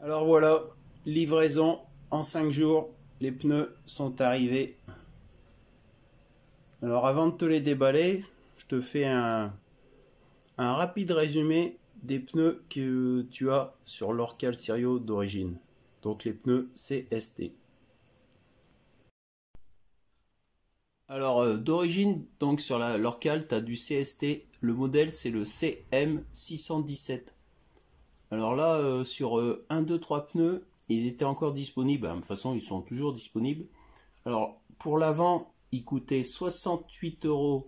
Alors voilà, livraison en 5 jours, les pneus sont arrivés. Alors avant de te les déballer, je te fais un rapide résumé des pneus que tu as sur l'Orcal Sirio d'origine. Donc les pneus CST. Alors d'origine, donc sur l'Orcal, tu as du CST. Le modèle c'est le CM617. Alors là, sur 1, 2, 3 pneus, ils étaient encore disponibles. De toute façon, ils sont toujours disponibles. Alors, pour l'avant, il coûtait 68,39 €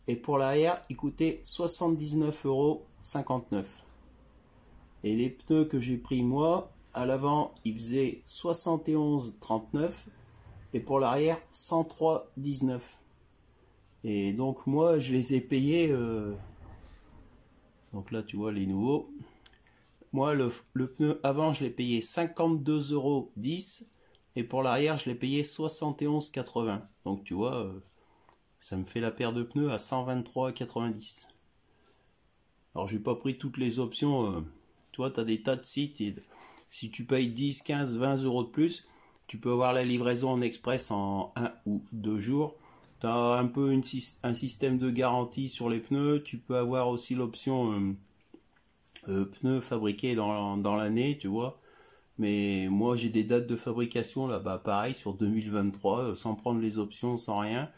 et pour l'arrière, il coûtait 79,59 €. Et les pneus que j'ai pris moi, à l'avant, ils faisaient 71,39 et pour l'arrière, 103,19. Et donc, moi, je les ai payés. Donc là, tu vois les nouveaux. Moi, le pneu avant, je l'ai payé 52,10 € et pour l'arrière, je l'ai payé 71,80 €. Donc tu vois, ça me fait la paire de pneus à 123,90 €. Alors, j'ai pas pris toutes les options. Tu vois, tu as des tas de sites. Et si tu payes 10, 15, 20 € de plus, tu peux avoir la livraison en express en 1 ou 2 jours. Tu as un peu un système de garantie sur les pneus. Tu peux avoir aussi l'option pneus fabriqués dans l'année, tu vois. Mais moi, j'ai des dates de fabrication là-bas, pareil, sur 2023, sans prendre les options, sans rien.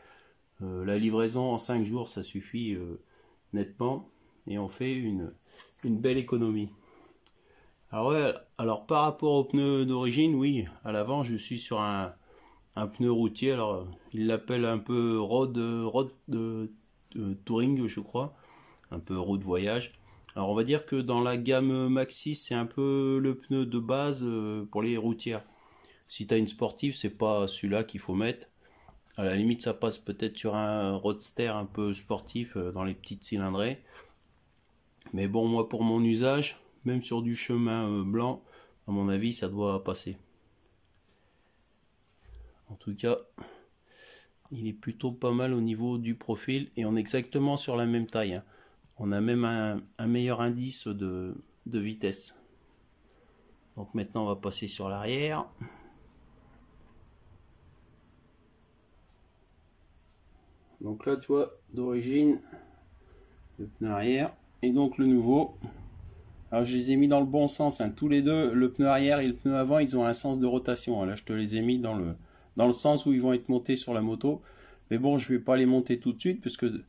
La livraison en 5 jours, ça suffit nettement. Et on fait une belle économie. Alors, ouais, alors par rapport aux pneus d'origine, oui, à l'avant, je suis sur un pneu routier. Alors, ils l'appellent un peu road touring, je crois. Un peu route voyage. Alors on va dire que dans la gamme Maxi, c'est un peu le pneu de base pour les routières. Si tu as une sportive, c'est pas celui-là qu'il faut mettre. À la limite, ça passe peut-être sur un roadster un peu sportif dans les petites cylindrées. Mais bon, moi pour mon usage, même sur du chemin blanc, à mon avis, ça doit passer. En tout cas, il est plutôt pas mal au niveau du profil et on est exactement sur la même taille, hein. On a même un meilleur indice de vitesse. Donc maintenant on va passer sur l'arrière. Donc là tu vois d'origine le pneu arrière et donc le nouveau. Alors je les ai mis dans le bon sens, hein. Tous les deux, le pneu arrière et le pneu avant, ils ont un sens de rotation. Là je te les ai mis dans le sens où ils vont être montés sur la moto. Mais bon, je vais pas les monter tout de suite parce que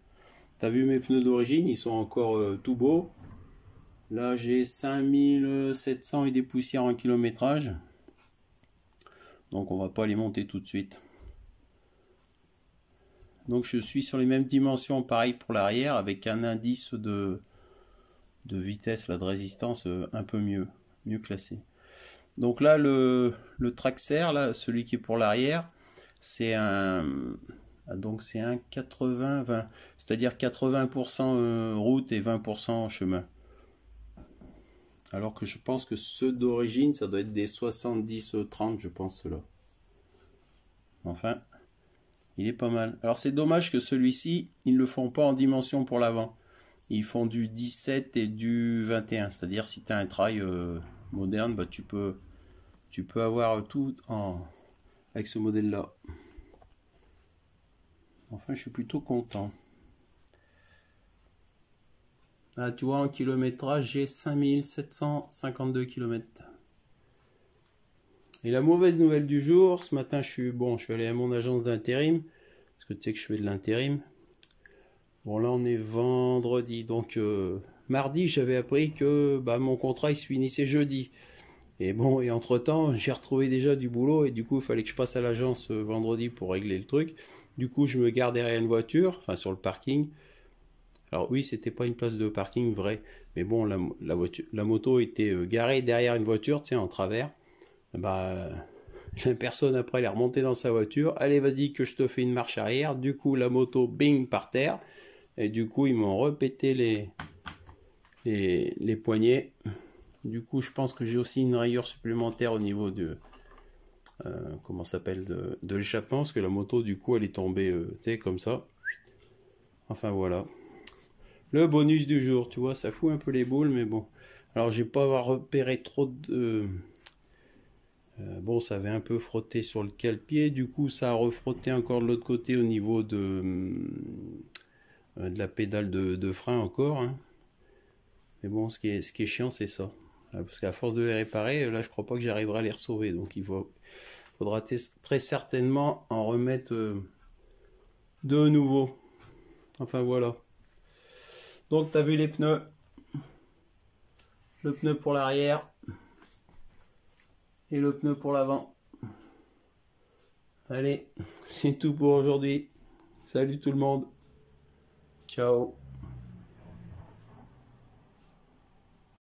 tu as vu mes pneus d'origine, ils sont encore tout beaux. Là, j'ai 5700 et des poussières en kilométrage. Donc, on va pas les monter tout de suite. Donc, je suis sur les mêmes dimensions, pareil pour l'arrière, avec un indice de vitesse, là, de résistance un peu mieux classé. Donc là, le Traxxer, là, celui qui est pour l'arrière, c'est un 80-20, c'est-à-dire 80% route et 20% chemin. Alors que je pense que ceux d'origine, ça doit être des 70-30, je pense, ceux-là. Enfin, il est pas mal. Alors c'est dommage que celui-ci, ils ne le font pas en dimension pour l'avant. Ils font du 17 et du 21. C'est-à-dire si tu as un trail moderne, bah, tu peux avoir tout avec ce modèle-là. Enfin, je suis plutôt content. Ah, tu vois, en kilométrage, j'ai 5752 km. Et la mauvaise nouvelle du jour, ce matin, je suis allé à mon agence d'intérim, parce que tu sais que je fais de l'intérim. Bon, là, on est vendredi, donc mardi, j'avais appris que mon contrat, il se finissait jeudi. Et bon, et entre-temps, j'ai retrouvé déjà du boulot, et du coup, il fallait que je passe à l'agence vendredi pour régler le truc. Du coup, je me gare derrière une voiture, enfin sur le parking. Alors oui, c'était pas une place de parking vraie, mais bon, la moto était garée derrière une voiture, tu sais, en travers. La personne après, elle est remontée dans sa voiture. Allez, vas-y que je te fais une marche arrière. Du coup, la moto, bing, par terre. Et du coup, ils m'ont repété les poignets. Du coup, je pense que j'ai aussi une rayure supplémentaire au niveau de comment s'appelle de l'échappement, parce que la moto, du coup, elle est tombée, tu sais, comme ça. Enfin voilà. Le bonus du jour, tu vois, ça fout un peu les boules, mais bon. Alors j'ai pas repéré trop de... bon, ça avait un peu frotté sur le cale-pied, du coup ça a refrotté encore de l'autre côté au niveau de la pédale de frein encore, hein. Mais bon, ce qui est chiant, c'est ça. Parce qu'à force de les réparer, là je crois pas que j'arriverai à les ressauver. Donc faudra très certainement en remettre de nouveau. Enfin voilà. Donc tu as vu les pneus. Le pneu pour l'arrière et le pneu pour l'avant. Allez, c'est tout pour aujourd'hui. Salut tout le monde. Ciao.